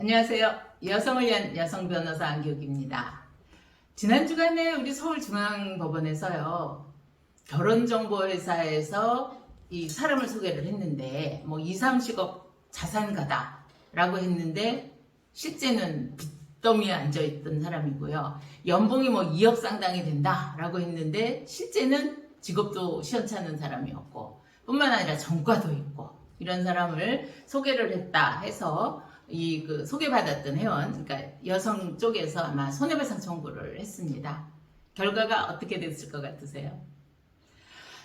안녕하세요. 여성을 위한 여성 변호사 안기욱입니다. 지난 주간에 우리 서울중앙법원에서요, 결혼정보회사에서 이 사람을 소개를 했는데, 2, 30억 자산가다라고 했는데, 실제는 빚더미에 앉아있던 사람이고요. 연봉이 2억 상당이 된다라고 했는데, 실제는 직업도 시원찮은 사람이었고, 뿐만 아니라 전과도 있고, 이런 사람을 소개를 했다 해서, 소개받았던 회원, 그러니까 여성 쪽에서 아마 손해배상 청구를 했습니다. 결과가 어떻게 됐을 것 같으세요?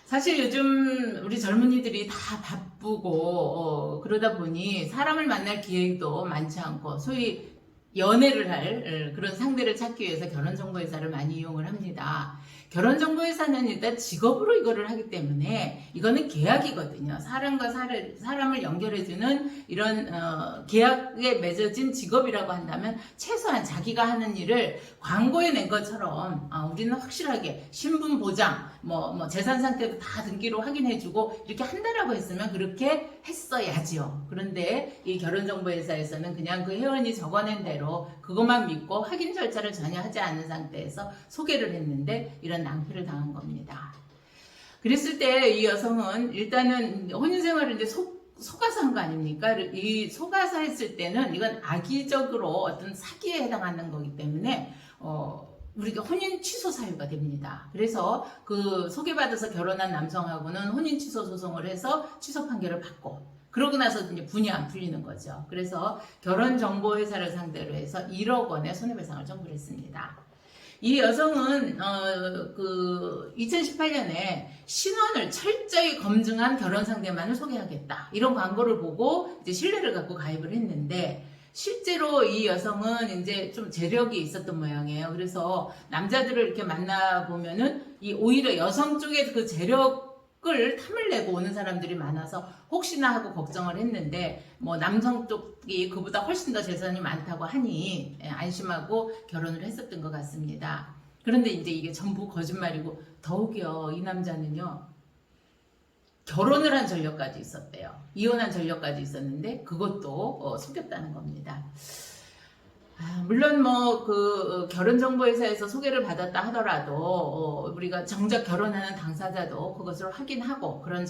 사실 요즘 우리 젊은이들이 다 바쁘고 그러다 보니 사람을 만날 기회도 많지 않고 소위 연애를 할 그런 상대를 찾기 위해서 결혼정보회사를 많이 이용을 합니다. 결혼정보회사는 일단 직업으로 이거를 하기 때문에 이거는 계약이거든요. 사람과 사람을 연결해주는 이런 계약에 맺어진 직업이라고 한다면 최소한 자기가 하는 일을 광고에 낸 것처럼 우리는 확실하게 신분 보장, 재산 상태도 다 등기로 확인해주고 이렇게 한다라고 했으면 그렇게 했어야지요. 그런데 이 결혼정보회사에서는 그냥 그 회원이 적어낸 대로 그것만 믿고 확인 절차를 전혀 하지 않은 상태에서 소개를 했는데 이런 낭패를 당한 겁니다. 그랬을 때 이 여성은 일단은 혼인생활을 이제 속아서 한 거 아닙니까? 이 속아서 했을 때는 이건 악의적으로 어떤 사기에 해당하는 거기 때문에 우리가 혼인 취소 사유가 됩니다. 그래서 그 소개받아서 결혼한 남성하고는 혼인 취소 소송을 해서 취소 판결을 받고 그러고 나서 이제 분이 안 풀리는 거죠. 그래서 결혼정보회사를 상대로 해서 1억 원의 손해배상을 청구를 했습니다. 이 여성은 2018년에 신원을 철저히 검증한 결혼 상대만을 소개하겠다 이런 광고를 보고 이제 신뢰를 갖고 가입을 했는데 실제로 이 여성은 이제 좀 재력이 있었던 모양이에요. 그래서 남자들을 이렇게 만나보면은 오히려 여성 쪽에 그 재력을 탐을 내고 오는 사람들이 많아서 혹시나 하고 걱정을 했는데 남성 쪽이 그보다 훨씬 더 재산이 많다고 하니 안심하고 결혼을 했었던 것 같습니다. 그런데 이제 이게 전부 거짓말이고 더욱이요 이 남자는요 결혼을 한 전력까지 있었대요. 이혼한 전력까지 있었는데 그것도 속였다는 겁니다. 물론 결혼정보회사에서 소개를 받았다 하더라도 우리가 정작 결혼하는 당사자도 그것을 확인하고 그런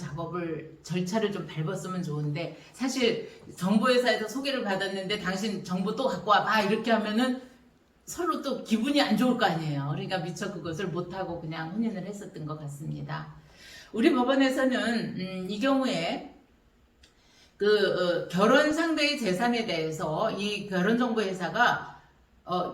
절차를 좀 밟았으면 좋은데 사실 정보회사에서 소개를 받았는데 당신 정보 또 갖고 와봐 이렇게 하면은 서로 또 기분이 안 좋을 거 아니에요. 그러니까 미처 그것을 못하고 그냥 혼인을 했었던 것 같습니다. 우리 법원에서는 이 경우에 결혼 상대의 재산에 대해서 이 결혼정보회사가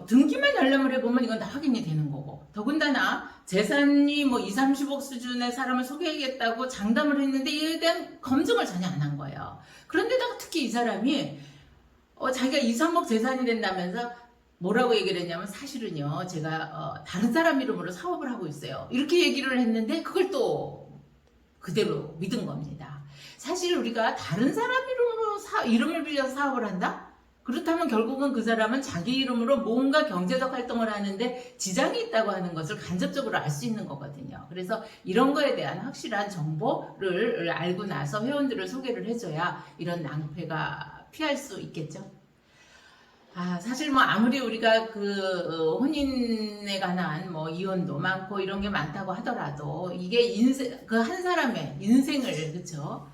등기만 열람을 해보면 이건 다 확인이 되는 거고 더군다나 재산이 2, 30억 수준의 사람을 소개하겠다고 장담을 했는데 이에 대한 검증을 전혀 안 한 거예요. 그런데다가 특히 이 사람이 자기가 2, 3억 재산이 된다면서 뭐라고 얘기를 했냐면 사실은요 제가 다른 사람 이름으로 사업을 하고 있어요 이렇게 얘기를 했는데 그걸 또 그대로 믿은 겁니다. 사실 우리가 다른 사람 이름을 빌려서 사업을 한다? 그렇다면 결국은 그 사람은 자기 이름으로 뭔가 경제적 활동을 하는데 지장이 있다고 하는 것을 간접적으로 알 수 있는 거거든요. 그래서 이런 거에 대한 확실한 정보를 알고 나서 회원들을 소개를 해줘야 이런 낭패가 피할 수 있겠죠. 사실 아무리 우리가 혼인에 관한 이혼도 많고 이런 게 많다고 하더라도 이게 그 한 사람의 인생을 그쵸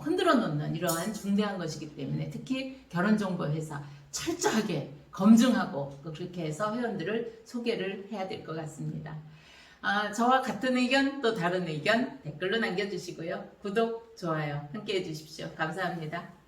흔들어 놓는 이러한 중대한 것이기 때문에 특히 결혼정보회사 철저하게 검증하고 그렇게 해서 회원들을 소개를 해야 될 것 같습니다. 저와 같은 의견 또 다른 의견 댓글로 남겨주시고요. 구독, 좋아요 함께 해주십시오. 감사합니다.